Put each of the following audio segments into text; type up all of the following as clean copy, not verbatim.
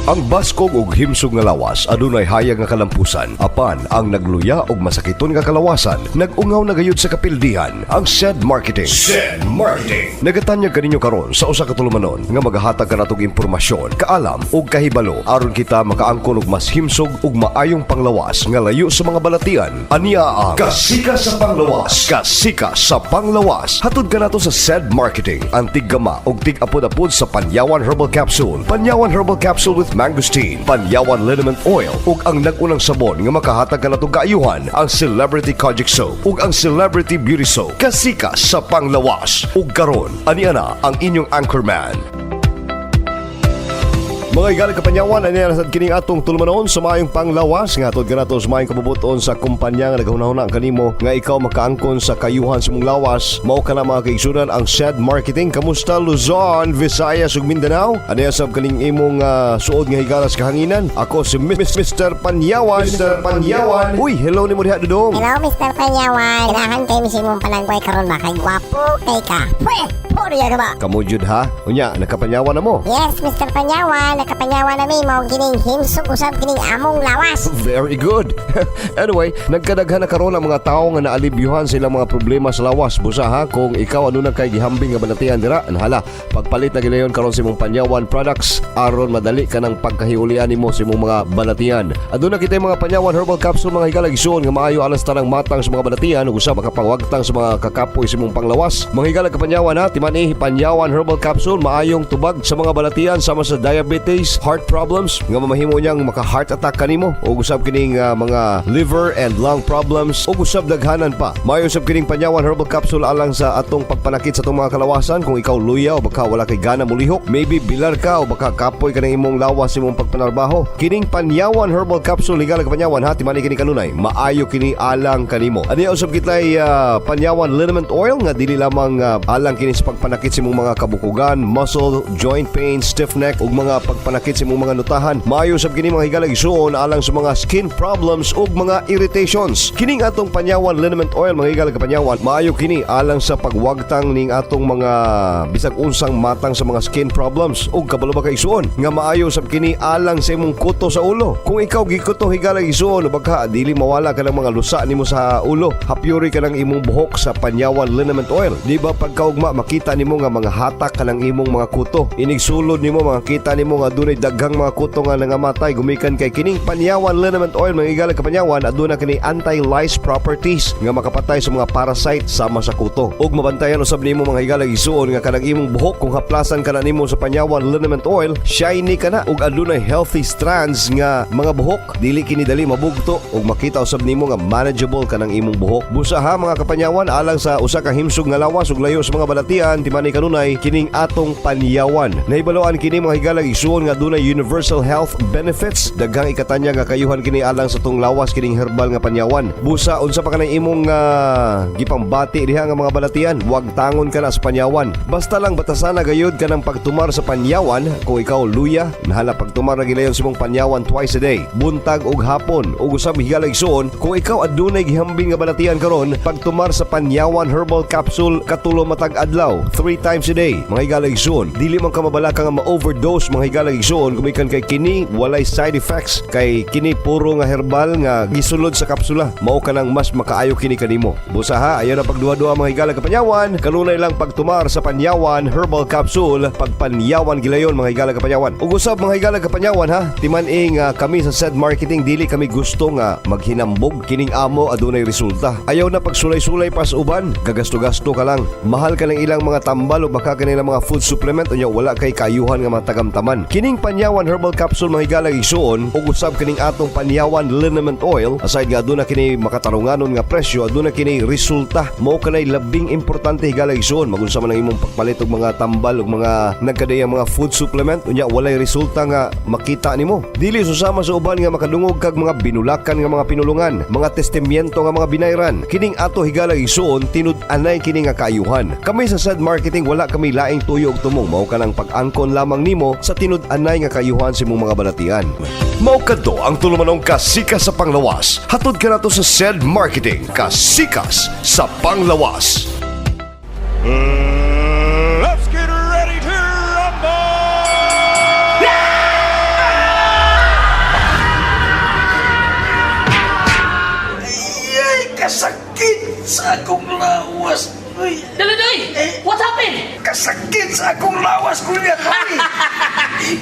Ang baskog ug himsog nga lawas adunay hayag nga kalampusan. Apan ang nagluya og masakiton nga kalawasan nagungaw na gayud sa kapildihan ang SED Marketing. SED Marketing. Nagatanyag kaninyo karon sa usa ka tulumanon nga magahatag kanatog impormasyon, kaalam ug kahibalo aron kita makaangkon og mas himsog ug maayong panglawas nga layo sa mga balatian. Ania ang Kasika sa Panglawas. Kasika sa Panglawas. Hatod kanato sa SED Marketing. Ang tiggama ug tig-apod-apod sa Panyawan Herbal Capsule. Panyawan Herbal Capsule with mangosteen, Panyawan Liniment Oil ug ang nag-unang sabon nga makahatag kanatong kaayuhan, ang Celebrity Kojic Soap ug ang Celebrity Beauty Soap. Kasika sa Panglawas. Ug karon, ania na ang inyong anchorman. Mga igalang kapanyawan, ani nasad kining atong tulumanon sa maayong panglawas nga atod kanato sa maayong kabubuton sa kumpanya nga naghunahuna ang kanimo nga ikaw makaangkon sa kayuhan sa mong lawas. Mao ka na mga kaigsunan ang SED Marketing. Kamusta Luzon, Visayas ug Mindanao? Ani asab kaning imong suod nga higalas kahanginan. Ako si Mr. Panyawan. Mr. Panyawan. Uy, hello ni mo diha Dudong. Hello, Mr. Panyawan. Ganahan kay misimong palangway karon ba kay gwapo kay ka. Puriya ka ba? Kamu jud ha? Unya, nakapanyawan na mo. Yes, Mr. Panyawan. Nakapanyawan na mi mo gining himsog usab kining among lawas. Very good. Anyway, nagkadaghan na karon ang mga tao nga naalibyuhan sa ilang mga problema sa lawas. Busa ha, kung ikaw ano na kay gihambing nga balatian dira, anhala, pagpalit na gilayon karon sa imong Panyawan products aron madali ka ng pagkahiulian nimo sa imong mga balatian. Aduna kita mga Panyawan Herbal Capsule mga higalag-ison nga maayo alas tanang matang sa mga balatian ug usab makapangwagtang sa mga kakapoy sa imong panglawas. Mga higalag kapanyawan ha, Panyawan Herbal Capsule maayong tubag sa mga balatian sama sa diabetes, heart problems nga mamahimo niyang maka-heart attack kanimo o usab kining mga liver and lung problems o usab daghanan pa. Maayo usab kining Panyawan Herbal Capsule alang sa atong pagpanakit sa atong mga kalawasan kung ikaw luya o baka wala kay gana mulihok, maybe bilar ka o baka kapoy ka ng imong lawas imong pagpanarbaho. Kining Panyawan Herbal Capsule higalag kapanyawan ha, timani kini kanunay maayo kini alang kanimo. Ani usab kitay Panyawan Liniment Oil nga dili lamang alang kini sa pagpanakit sa imong mga kabukugan, muscle, joint pain, stiff neck ug mga pagpanakit sa imong mga nutahan. Maayo sab kini mga higalag isuon alang sa mga skin problems ug mga irritations. Kining atong Panyawan Liniment Oil mga higalag kapanyawan, maayo kini alang sa pagwagtang ning atong mga bisag unsang matang sa mga skin problems ug kabalo ba kay isuon nga maayo sab kini alang sa imong kuto sa ulo. Kung ikaw gikuto higalag isuon baka dili mawala ka ng mga lusa nimo sa ulo, hapyuri ka ng imong buhok sa Panyawan Liniment Oil. Di ba pagkaugma makita nimo nga mga hatak ka ng imong mga kuto. Inig sulod nimo makita nimo nga dunay daghang mga kuto nga nangamatay gumikan kay kining Panyawan Liniment Oil mga higalag kapanyawan aduna kini anti-lice properties nga makapatay sa mga parasite sama sa kuto. Ug mabantayan usab nimo mga higalag isuon nga kanang imong buhok kung haplasan ka na nimo sa Panyawan Liniment Oil, shiny ka na ug adunay healthy strands nga mga buhok. Dili kini dali mabugto ug makita usab nimo nga manageable kanang imong buhok. Busa ha mga kapanyawan alang sa usa ka himsog nga lawas ug layo sa mga balatian timani kanunay kining atong Panyawan. Nahibaloan kini mga higalag isuon nga dunay universal health benefits. Daghang ikatanya nga kayuhan kini alang sa tong lawas kining herbal nga Panyawan. Busa unsa pa kanang imong gipambati diha nga mga balatian, wag tangon ka na sa Panyawan. Basta lang batasan na gayud ka ng pagtumar sa Panyawan. Kung ikaw luya, nahala pagtumar na gilayon sa imong Panyawan twice a day, buntag ug hapon. Ug usab higalag isuon kung ikaw adunay gihambing nga balatian karon, pagtumar sa Panyawan Herbal Capsule katulo matag adlaw 3 times a day mga higalag igsoon. Dili man ka mabala ka nga ma-overdose mga higalag igsoon gumikan kay kini walay side effects kay kini puro nga herbal nga gisulod sa kapsula. Mao ka nang mas makaayo kini kanimo. Busa ha, ayaw na pagduha-duha mga higalag kapanyawan, kanunay lang pagtumar sa Panyawan Herbal Capsule pagpanyawan gilayon mga higalag kapanyawan. Ug usab mga higalag kapanyawan ha, timan-ing kami sa SED Marketing dili kami gusto nga maghinambog kining amo adunay resulta. Ayaw na pagsulay-sulay pas uban, gagasto-gasto ka lang. Mahal ka ng ilang mga tambal o baka kanila mga food supplement unya wala kay kayuhan nga matagamtaman. Kining Panyawan Herbal Capsule mga higalag igsoon ug usab kining atong Panyawan Liniment Oil, aside nga aduna kini makatarunganon nga presyo, aduna kini resulta. Mao kanay labing importante higalag igsoon magunsa man ang imong pagpalit og mga tambal ug mga nagkadayang mga food supplement unya walay resulta nga makita nimo. Dili susama sa uban nga makadungog kag mga binulakan nga mga pinulungan, mga testimiento nga mga binayran. Kining ato higalag igsoon tinud-anay kini nga kaayuhan. Kami sa SED Marketing wala kami laing tuyo og tumong, mao kanang pag-angkon lamang nimo sa tinud-anay nga kayuhan sa imong mga balatian. Mao kadto ang tulumanong Kasikas sa Panglawas. Hatod ka nato sa SED Marketing, Kasikas sa Panglawas. Let's get ready to rumble! Kasakit sa akong lawas, kuya Tony.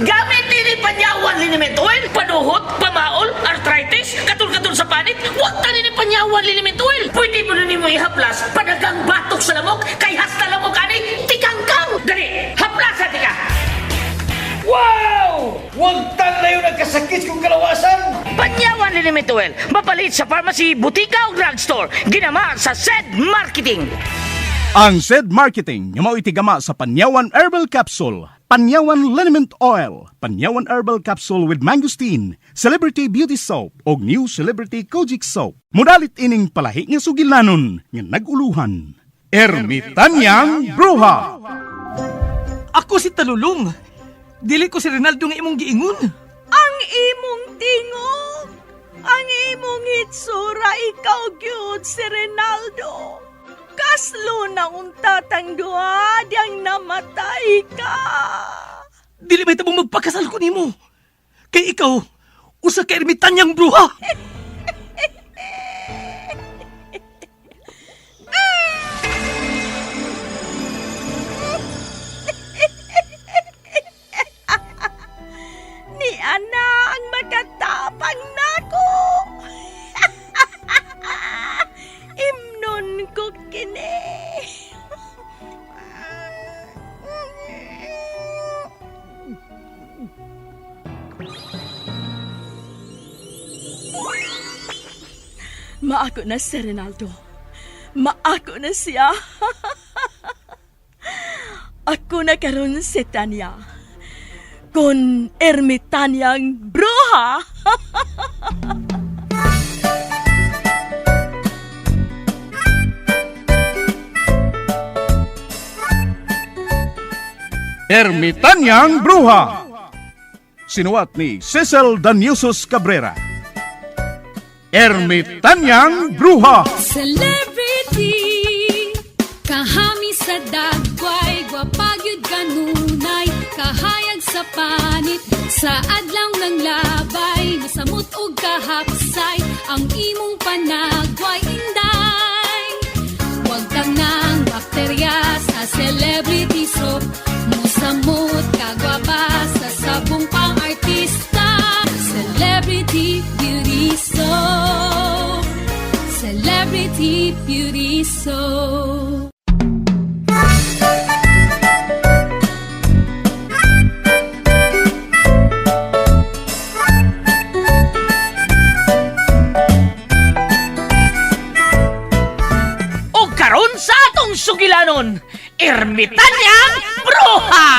Gamit din panyawan liniment oil, panuhot, pamaol, arthritis, katul-katul sa panit. Huwag ta din panyawan liniment oil. Pwede mo na mo ihaplas, padagang batok sa lamok, kay hasta lamok ani, tikangkang. Dali, haplasan tika. Wow! Huwag talayo nagkasakit kong kalawasan. Panyawan liniment oil, mapalit sa pharmacy, butika o drugstore. Ginama sa SED Marketing. Ang SED Marketing yung mauitigama sa Panyawan Herbal Capsule, Panyawan Liniment Oil, Panyawan Herbal Capsule with Mangosteen, Celebrity Beauty Soap, o New Celebrity Kojic Soap. Mudalit ining palahi nga sugilanon nga naguluhan. Ermitanyang Bruha. Ako si Talulong. Dili ko si Rinaldo nga imong giingon. Ang imong tingog, ang imong hitsura, ikaw gyud si Rinaldo. Kaslo na unta tang duha diyang namatay ka. Dili may tabong magpakasal ko nimo. Kay ikaw, usa ka ermitanyang bruha. Ni ana ang makatapang nako. Imnon ko kini. Maako na si Rinaldo. Maako na siya. Ako na karon si Tanya. Kon ermitanyang bruha. Ermitanyang Bruha. Sinuwat ni Cecil Daniusos Cabrera. Ermitanyang Bruha. Celebrity, kahami sa dagway, gwapagyud kanunay, kahayag sa panit, sa adlaw ng labay, masamot og kahapsay, ang imong panagway inday. Huwag kang nang bakterya sa celebrity soap, musamot kagwapa sa sabong pang-artista, celebrity beauty soap. Celebrity Beauty Soap. O karon sa atong sugilanon, ermitanyang bruha.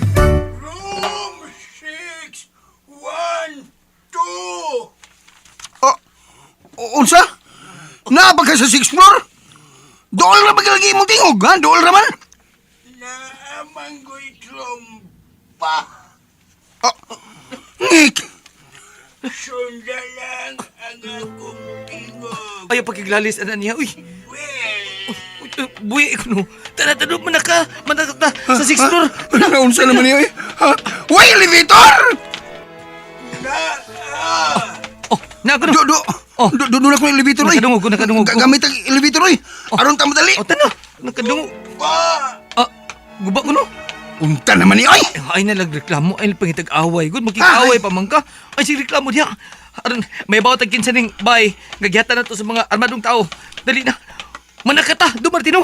Room 612. Unsa? Naaba ka sa 6th floor? Dool ra magalagi imong tingog, ha? Dool ra man? Naamanggoy trompa. Nick! Sunda lang ang akong tingog. Ayaw pagkiglalis ana niya. Uy, Well, buhi ko no. Tanatado manaka sa 6th floor. Unsa naman niyo, eh? Ha? Way, elevator! Oh, na ako no. Oh. Do na ko yung elevator, oy. Nakadungog ko. Gamit ang elevator, oy. Aron ta madali. Oh, tano. Nakadungog. Ah, guba ko no. Unta naman niyo, oy. Ay na nagreklamo ay pangitag-away. Good magkikaway pa man ka. Ay si reklamo diha. Aron may bawat tag kinsa ning bay. Gagyatan na to sa mga armadong tao. Dali na. Manakata, do Martino.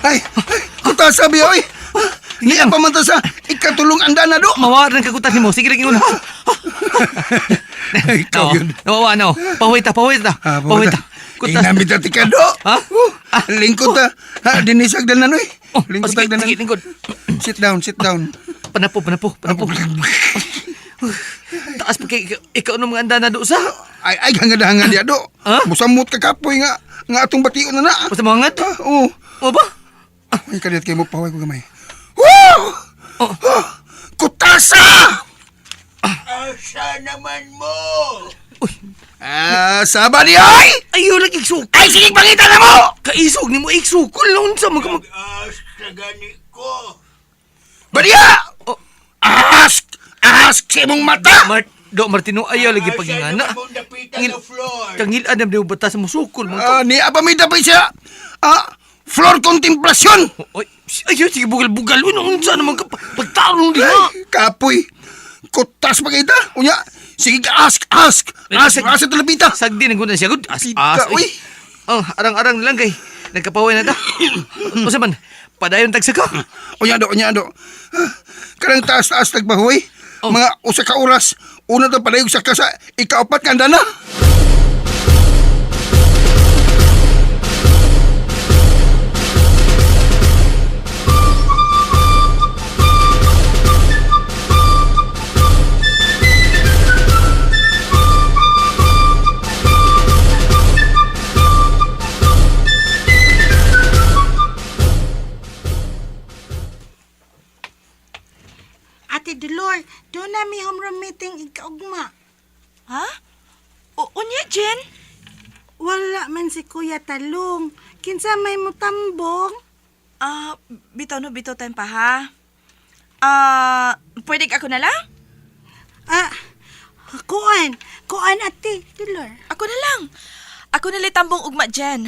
Ay, kuta sabi, oy. Niya pa man ta sa ikatulong anda na do. Mawar ng kagutan nimo. Sige ring ingon. Ikaw No, yun. nawawa na. Pawit ta. Pawit ta. Inamit ta tikado. Ha? Lingkod ta. Ha, dinisag danan, oy. Oh, Lingkod sige, ta danan. sige, lingkod. Sit down, sit down. Panapo. Taas pa kay ikaw no mga anda na do sa. Ay hangad-hangad ya do. Ha? Musamot ka kapoy nga atong bation na na. Basta mga ngad. Oo. O ba? Ay kadiyat kay mo paway ko gamay. Woo! Oh. Kutasa! asa naman mo? Uy, Saba niya, oy! Ayaw lagi igsukol. Ay, sige, pangita na mo! Kaisog ni mo igsukol na unsa mag... Badiya! Oh. Ask sa imong mata! Martino, ayaw lagi pagingana. Kangil anam na batas mo sukol mo. Niya pa may dapay siya. Floor contemplasyon! Oy, ayaw, sige, bugal-bugal. Unsa naman ka pagtarong din ha? Kapoy, kutas pa kita. Unya, sige ka, ask sa talapita. Sagdi na guna siya. Good. Ka, uy. Oh, arang-arang lang kay. Nagkapaway na ta. O saman, padayon tagsa ka. Unya do. Karang taas-taas nagbahoy. Oh. Mga usa ka oras. Una to palayog sa kasa, ikaapat ka na. Ate Dolor, doon na may home room meeting ikaugma. Ha? Unya, Jen? Wala man si Kuya Talong. Kinsa may mutambong? Bitaw tayong pa, ha? Pwede ako na lang? Kuan ate Dolor. Ako na lang. Ako na tambong ugma, Jen.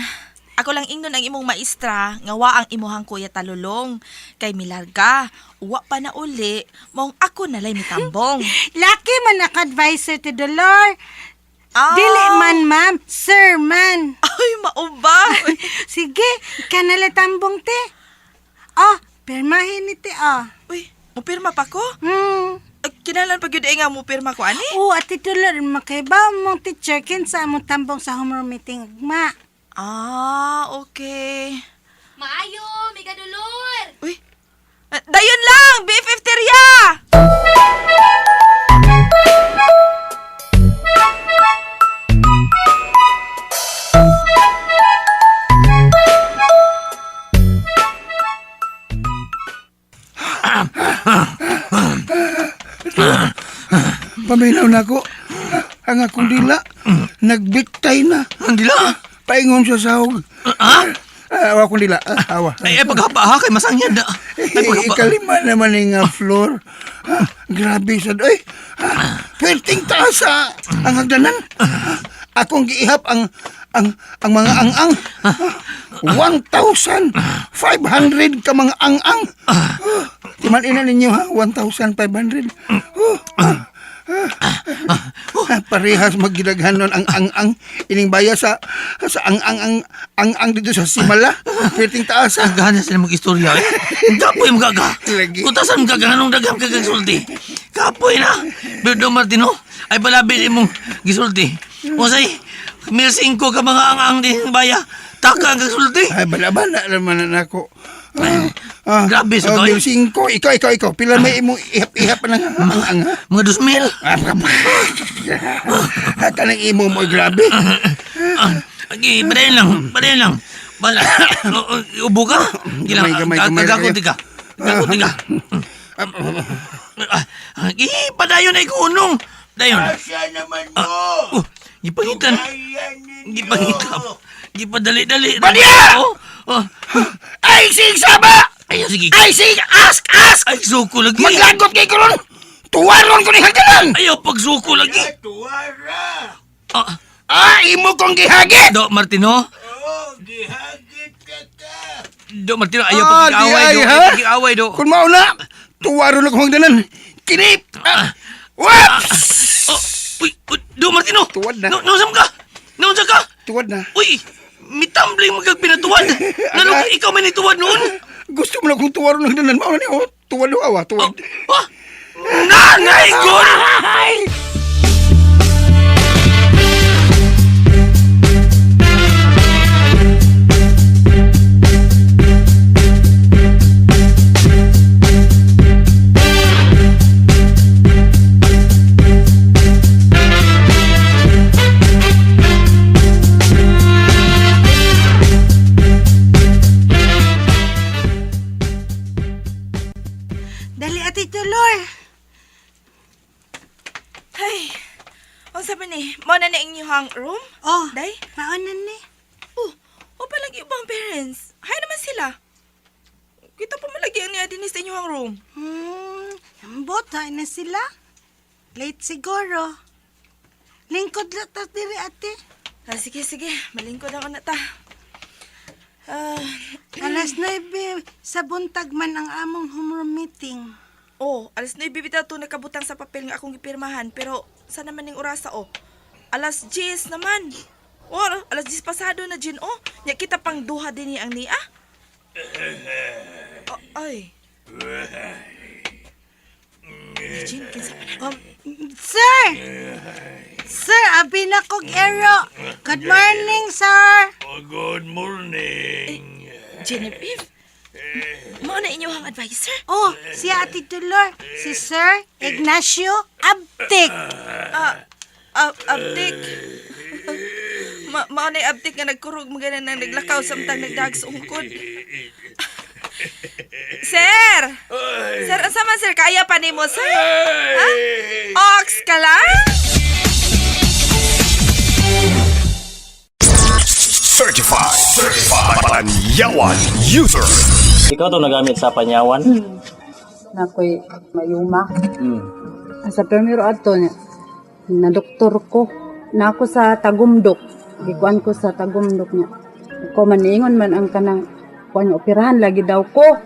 Ako lang ingnon ang imong maestra, ngawa ang imuhang Kuya Talulong. Kay milarga, uwa pa na uli, mong ako nalay mitambong. Laki man naka-advisor ti Dolor. Dili man, ma'am. Sir man. Ay, mauba. Sige, kanala tambong te. Pirmahin ni te, Uy, mupirma pa ko? Kinalan pag yun nga mupirma ko, ani? Oo, ate Dolor, makaiba mong teacher kinsa mo tambong sa home room meeting ugma. Okay. Maayo, may kadulor! Uy, dayon lang! B50 riya! Paminaw na ko. Ang akong dila, nagbiktay na. Ang dila? Paingon sa sahog. Awa kong dila. Awa. Ay, paghaba ha, kay masangyad na. Ay, paghaba. Ikalima naman yung floor. Grabe sa doy. Perting taas ang hagdanan. Akong giihap ang mga ang-ang. 1,500 ka mga ang-ang. Timan ina ninyo ha, 1,500. Parehas magginaghanon ang ang-ang ining baya sa ang dito sa Simala. Perting taas. Ang gana sila mag-istorya eh. Kapoy mo gaga. Lagi. Kutasan ka ganong daghang kagasulti. Kapoy na. Birdo Martino, ay palabil mong gisulti. Usay, 1,500 ka mga ang-ang din baya. Taka ang kasulti. Ay, bala-bala naman na ako. Grabe sa to eh. 1,500. Ikaw. Pila may imo ihap-ihap ng ang-ang. Mga 2,000. Kanang imo mo, grabe. Padayon lang. Ubo ka? Gamay. Kagakunti ka. Padayon ay kunong. Dayon. Asya naman mo. Gipangitan. Gipadali-dali. Badya! Ay, sig saba! Ayaw, sige. Ay, sig ask! Ay, suko lagi. Maglagot kay karon. Tuwaron ko ni hagdanan. Ayaw, pag suko lagi. Tuwara. Imo kong gihagit. Do, Martino. Gihagit ka. Do, Martino, ayaw pag-away. di ay, Do, ha? ayaw pag-away, do. Kung mauna, tuwaron ako hagdanan. Kinip! Whoops! Uy, do, Martino. Tuwad na. Nausam ka? Tuwad na. Uy, mitambling magagpinatuwad. Nalong ikaw may nituwad noon. Gusto mo na kung tuwaron hagdanan. Mauna ni, tuwad o awa, tuwad. Nanay ko! Dali ate Dolor. Ang sabi ni, mo na na inyong room? Oh, Day? maanan ni. O palagi ibang parents. Hay naman sila. Kita pa malagi ang niya din sa inyong room. Ambot, hay na sila. Late siguro. Lingkod lang ta diri ate. Sige. Malingkod ako na ta. Alas 9 sa buntag man ang among homeroom meeting. Alas 9 bibitaw to nakabutang sa papel nga akong gipirmahan. Pero, saan naman ning orasa, Alas 10 naman. Alas 10 pasado na, Jin, Nya kita pang duha din ni ang niya. Ay. Jin, kinsa man. Sir! Sir, abi na kog ero. Good morning, sir. Good morning. Genevieve, mo na inyong advisor? Oh, si Ate Dolor. Si Sir Ignacio Abtic. Abdik. Mao na abdik nga nagkurog mga na naglakaw samtang nagdag sa ungkod. Sir! Sir, asa man sir? Kaya pa ni mo, sir? Ha? Ox ka lang? Certified Panyawan User. Ikaw to nagamit sa panyawan? Nakoy mayuma. Sa primero ato niya, na doktor ko. Na ako sa Tagumdok. Gikuan ko sa Tagumdok niya. Ako maningon man ang kanang kuan operahan lagi daw ko.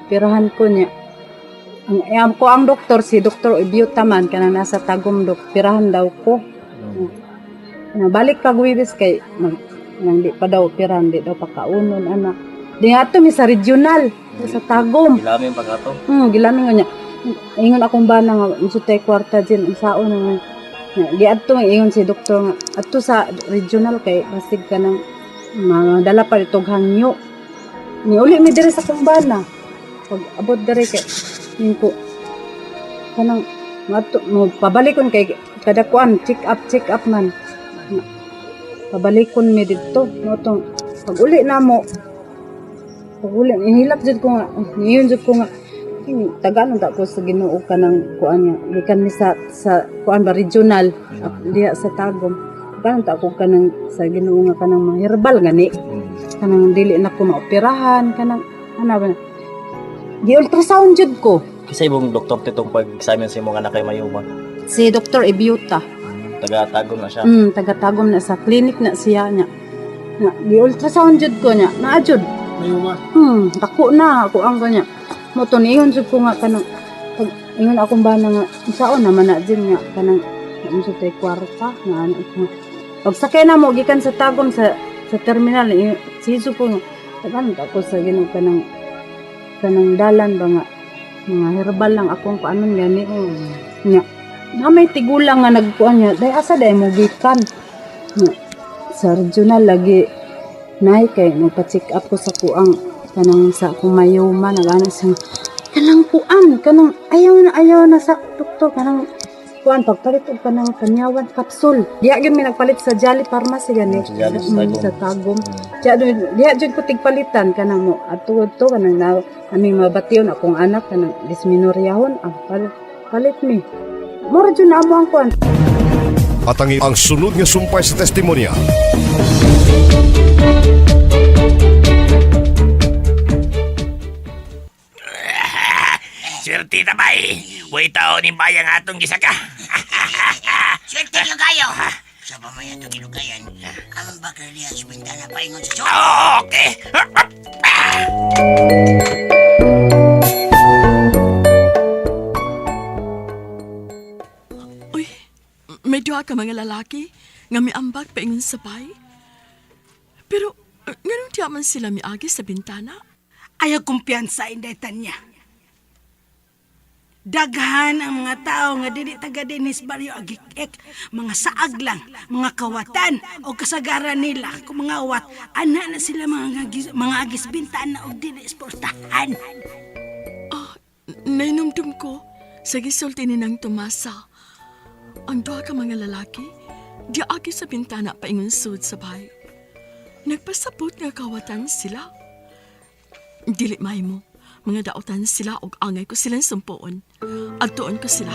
Operahan ko niya. Ang doktor si Dr. Ibiutaman kanang nasa Tagumdok. Operahan daw ko. Balik pag wibis kay nang di pa daw operahan, di daw pakaunon anak. Di ato mi sa regional sa Tagum. Gilamin pag ato? Gilamin nga niya. Ingon akong bana nga, insutay kwarta dyan, ang saon nga. Di ato nga, ingon si doktor nga, ato sa regional kay, basig ka ng dala pa itong hangyo. Uli mi dire sa akong bana. Pag abot dire kay, yun ko, kanang, pabalikon kay, kada kuan, check up man. Pabalikon mi dito, pag uli na mo, ihilap jud ko nga, niyon jud ko nga, Tagalog ta ko sa Ginoo ka ng kuan niya. Gikan mi sa kuan ba regional diha sa Tagum. Tagalog ta ko ka ng sa Ginoo nga kanang mga herbal gani. Kanang dili na ko maoperahan kanang ana ba. Di ultrasound jud ko. Kasi ibong doktor titong pag-examine sa imong anak kay mayuma. Si Dr. Ibiuta. Taga-Tagum na siya. Taga-Tagum na sa clinic na siya niya. Di ultrasound jud ko niya. Naa jud. Mayuma. Dako na ako ang kanya. Mo to niyon jud ko nga kanang pag ingon akong bana nga saon naman na din nga kanang unsa tay kwarta nga ano ko. Pag sakay na mo gikan sa Tagum sa terminal siso ko nga tagan ako sa Ginoo kanang dalan ba nga mga herbal lang akong paanon gani nya. Na may tigulang nga nagkuan niya day asa day mo gikan. Sa regional lagi nay kay nagpa-check up ko sa kuang kanang sa kumayuma nagana sa kanang kuan kanang ayaw na sa doktor kanang kuan pagpalit og kanang panyawan capsule diya gyud mi nagpalit sa Jolly Pharmacy gani sa Tagum diya jud ko tigpalitan kanang mo ato kanang na aming mabation akong anak kanang dysmenorrhea palit mi mura jud na amo ang kuan. At ang sunod nga sumpay sa testimonya. Swerte tabay. Way tao ni bayang atong gisaka. Swerte nyo kayo. Sa pamaya ito kinugayan, ang bakal niya sa bintana paingon sa suot. Okay. Uy, may duha ka mga lalaki nga miambag paingon sa bay. Pero, ganun di man sila miagi sa bintana? Ayaw kumpiyansa inday tanya. Daghan ang mga tao nga dili taga Dinis Barrio Agik-ek, mga saag lang, mga kawatan o kasagaran nila kung mga awat, ana na sila mga agis bintana o dili esportahan. Nainumdum ko sa gisulti ni Nang Tomasa. Ang duha ka mga lalaki, di agi sa bintana paingon sud sa bay. Nagpasabot nga kawatan sila. Dili mahimo. Mga daotan sila og angay ko silang sumpuon. At doon ko sila.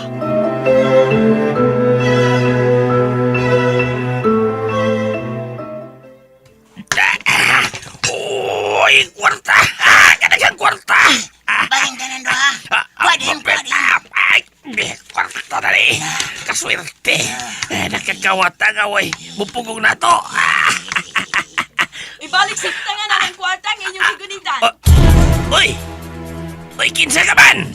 Bangin tanan do ha. Pwadin. Ay, kwarta na rin. Kaswerte. Nakakawata nga, way. Mupugong na to. Ibalik sa tangan ng kwarta ang inyong higunitan. Uy! Uy, kinsa ka man?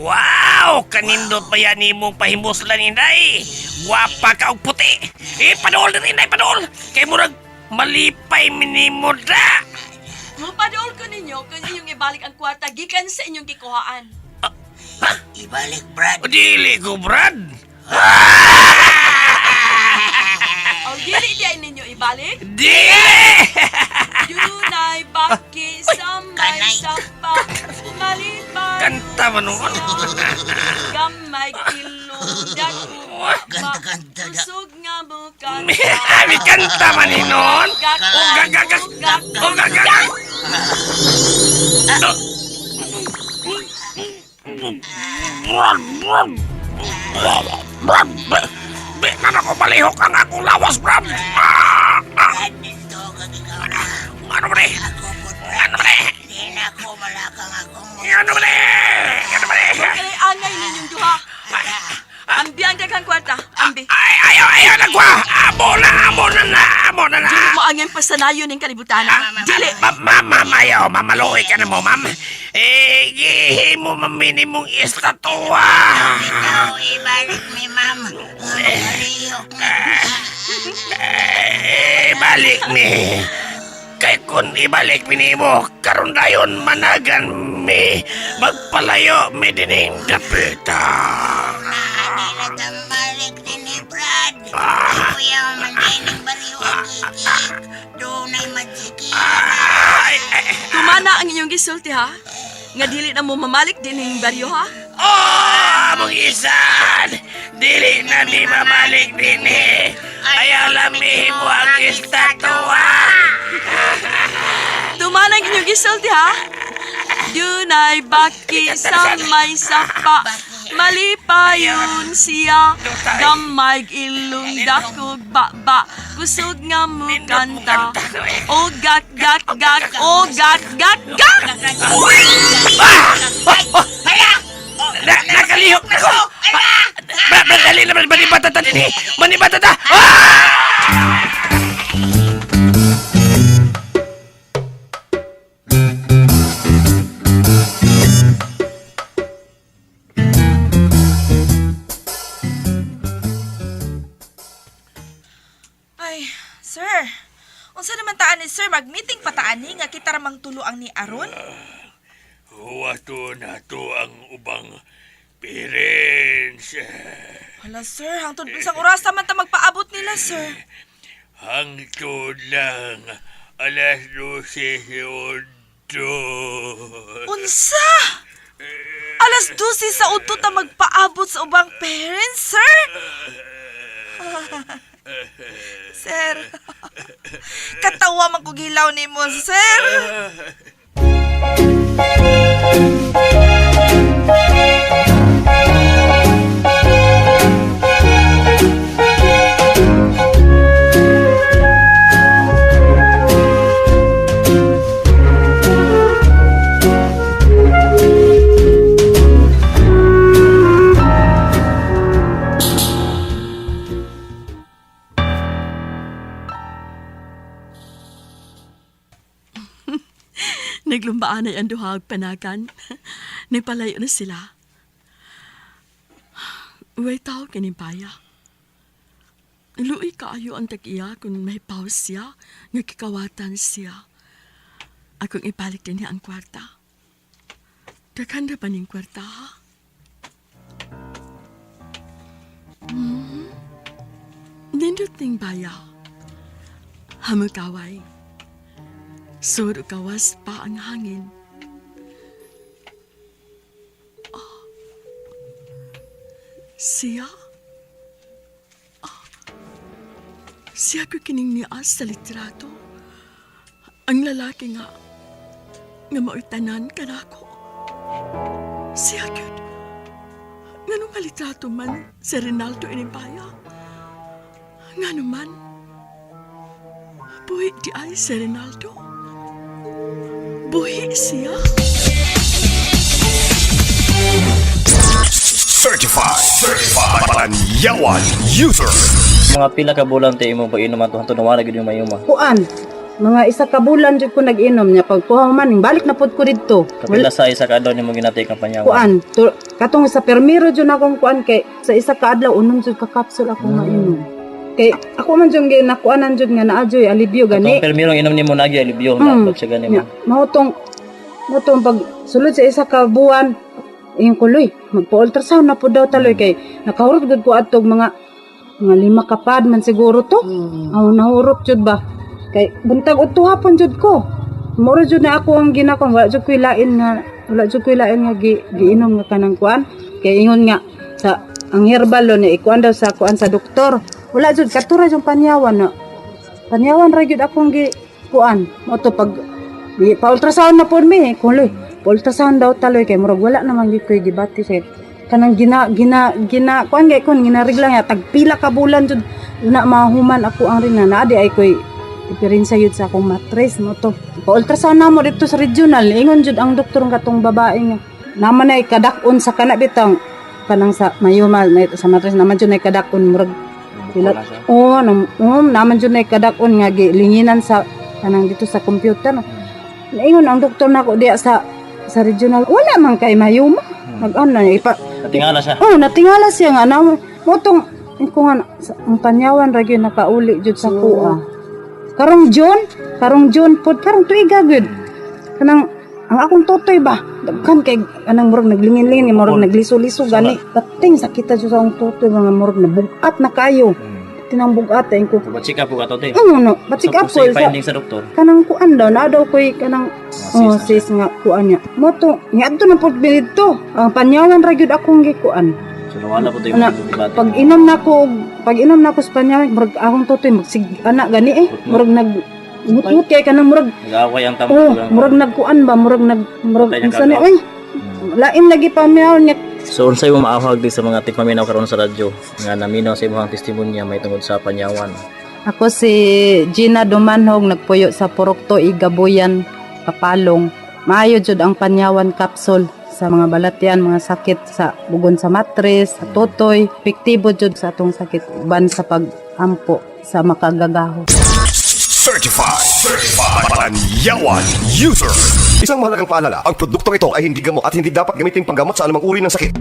Wow! Kanindot pa yan imong pahimuslan ni Inday. Wapa ka og puti. Padool na rin, Inday, padool. Kay murag malipay minimo da. Mapadool ko ninyo kung inyong ibalik ang kwarta gikan sa inyong kikuhaan. Ibalik, Brad. Dili ko, Brad. O dili diay ninyo ibalik? Dili! Dunay baki sa may sapa, malipay. Kanta man noon. Gamay kilong dako. Ganda. Usog nga mo kanta. May kanta man ni noon. Ugagagag. Nana ko palihok ang akong lawas, Brad. Ano ba rin? Ano ba rin? Di na ko malakang akong Ano ba rin? Ano ba rin? Kaya angay ninyong duha. Ambi ang daghang kwarta. Ambi. Ayaw na kwa. Amo na. Dili mo angay pasanayon ng kalibutan. Dili. Mamayaw, mamaluwi ka na mo, ma'am. Gihi mo maminimong estatwa. Ikaw, ibalik mi, ma'am. Maliyok na. Balik ni. Kay kun ibalik minimo, karon dayon managan mi. Magpalayo mi dining kapita. Naani na tambalik din ni Brad. Kuya man din ng baliwag ikik. Dunay majiki. Tumana ang inyong gisulti ha. Nga dili na mo mamalik din ng baryo ha. Among isan! Dili na mi mamalik din eh. Ayaw lamihin mo ang estatwa. Tumana ang inyong gisulti ha. Dunay baki sa may sapa, malipayon siya. Gamay ilong dakog ba. Kusog nga mo kanta. O gak. Nakalihok na ko! Dali naman, manibata ta din eh! Manibata ta! Ay, sir. Unsa naman taan ni sir mag-meeting pataani nga kita ramang tuluang ni Aron? Wato na to ang ubang parents. Hala sir, hangtod unsang oras naman ta magpaabot nila sir? Hangtod lang alas 12 segundo. Unsa? Alas 12 sa udto ta magpaabot sa ubang parents, sir? Sir, katawa man kog hilaw nimo, sir. Naglumbaan ay ang duhag panagan. Nagpalayo na sila. Uway tao kinimpaya. Luoy kaayo ang tag-iya kung may pause siya, nga kikawatan siya. Akong ibalik din niya ang kwarta. Daghanda pa ning kwarta, ha? Nindot ning baya. Hamukaway. Suro kawas pa ang hangin. Siya? Siya ko kining nias sa litrato. Ang lalaki nga mao'y-tanan ka na ako. Siya ko. Nga nung litrato man si Rinaldo Inibaya. Nga naman. Buhi di ay si Rinaldo. Buhi siya. Panyawan User. Mga pila ka bulan tayo mo pag-inom ato hantod nawala gid yung mayuma. Kuan, mga isa ka bulan jud ko nag-inom niya pagkuha man balik na pud ko didto. Kapila sa isa ka adlaw nimo ginatay kang panyawan. Kuan, katong sa permiro jud akong kuan kay sa isa ka adlaw unom jud ka capsule ako mainom. Kay ako man jud ginakuanan jud nga naadyoy alibyo gani. Katong permirong inom nimo nagi alibyo na pag siya gani mo. Mahutong pag sulod sa isa ka buwan yung kuloy magpa-ultrasound na po daw taloy kay nakahurot gud ko atog mga 5 kapad man siguro to. Aw nahurot jud ba kay buntag utuha pon jud ko. Moro jud na ako ang ginakon wala jud ko ilain nga giinom nga kanang kuan kay ingon nga sa ang herbal lo ni ikuan daw sa kuan sa doktor. Wala jud katura yung panyawan no. Panyawan ra jud akong kuan mo to pag pa-ultrasound na po mi, kuloy. Pa-ultrasound daw taloy kay murag wala naman gyud koy gibati sa kanang gina kuan gay kon ginarigla nga tagpila ka bulan jud una mahuman ako ang ring na adi ay koy diferensya yun sa akong mattress mo to. Pa-ultrasound na mo dito sa regional. Ingon jud ang doktor ng katong babae nga. Naman ay kadakon sa kana bitang kanang sa mayumal na ito sa mattress naman jud ay kadakon murag sila. Naman jud ay kadakon nga gilinginan sa kanang dito sa computer. Ingon ang doktor nako diya sa regional. Wala man kay mayuma. Mag-ano Natingala siya. Natingala siya nga na motong ko nga ang panyawan ra gyud nakauli jud sa kuha. Karong John pod karong tuiga gud. Kanang ang akong totoy ba dagkan kay kanang murag naglingin-lingin murag nagliso-liso gani. Pating sakita jud sa akong totoy mga murag nabugat na kayo. Tinang bugat ay ko. Ba-check up ko katote. Ba-check up ko finding sa doktor. Kanang kuan daw na daw koy kanang sis nga kuan niya. Moto ngadto na pod dito. Ang panyawan ra gyud akong gikuan. So nawala po tayo pag inom na ko sa panyawan murag akong totoy magsig anak gani murag ngut kay kanang murag nag-away ang tamo. Murag nagkuan ba murag sani oy lain lagi pamyawan niya. So unsay mo maahag di sa mga tigpaminaw karon sa radyo nga naminaw sa imong testimonya may tungod sa panyawan. Ako si Gina Dumanhog nagpuyo sa Purokto Igabuyan Kapalong. Maayo jud ang panyawan capsule sa mga balatian, mga sakit sa bugon sa mattress, sa totoy, epektibo jud sa atong sakit uban sa pag-ampo sa makagagaho. Certified Panyawan User. Isang mahalagang paalala, ang produktong ito ay hindi gamot at hindi dapat gamitin panggamot sa anumang uri ng sakit.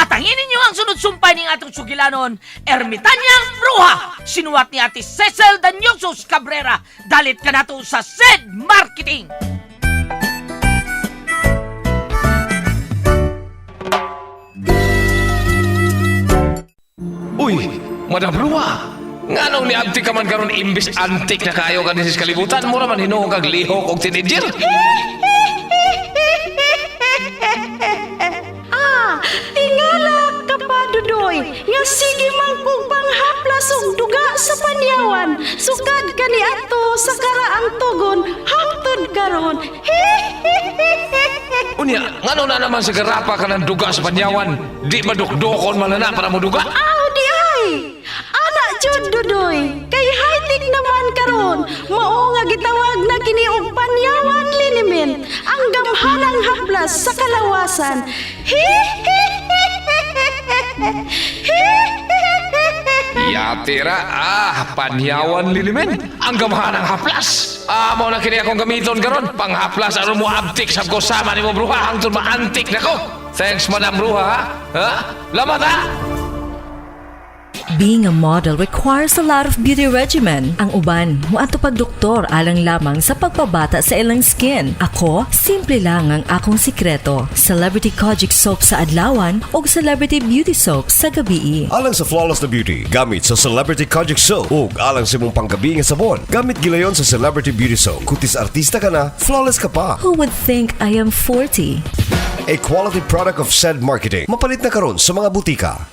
At ang ninyo ang sunod-sumpay ng atong sugilanon, Ermitanyang Bruha, sinuwat ni Ate Cecil Danyosos Cabrera, dalit ka na to sa SED Marketing. Uy, Madam Rua, nga nung niabti ka man karon imbis antik na kayo ka sa kalibutan mo naman hinuong kag lihok og teenager. Tingala ka pa, Dudoy, nga sige man kong panghaplas og duga sa panyawan. Sukad ka ni ato sa karaang tugon, hangtod karon. Unya, nga nung na naman sa garapa ka ng duga sa panyawan, di madukdokon man na para mo duga? Aw, di ay! Anak jud, Dudoy, kay high-tech naman karon. Mao nga gitawag na kini og panyawan liniment, ang gamhanang haplas sa kalawasan. Yatira, panyawan lilimen. Ang gamahan ng haplas. Mo na kini akong gamiton karon panghaplas aron mo abtik sa kosama ni mo Bruha hangtod maantik nako. Thanks Madam Bruha. Ha? Lamat ha. Being a model requires a lot of beauty regimen. Ang uban, muadto pag doktor alang lamang sa pagpabata sa ilang skin. Ako, simple lang ang akong sikreto. Celebrity Kojic Soap sa adlawan o Celebrity Beauty Soap sa gabi. Alang sa flawless na beauty, gamit sa Celebrity Kojic Soap. Ug alang sa imong panggabi nga sabon, gamit gilayon sa Celebrity Beauty Soap. Kutis artista ka na, flawless ka pa. Who would think I am 40? A quality product of SED Marketing. Mapalit na karon sa mga butika.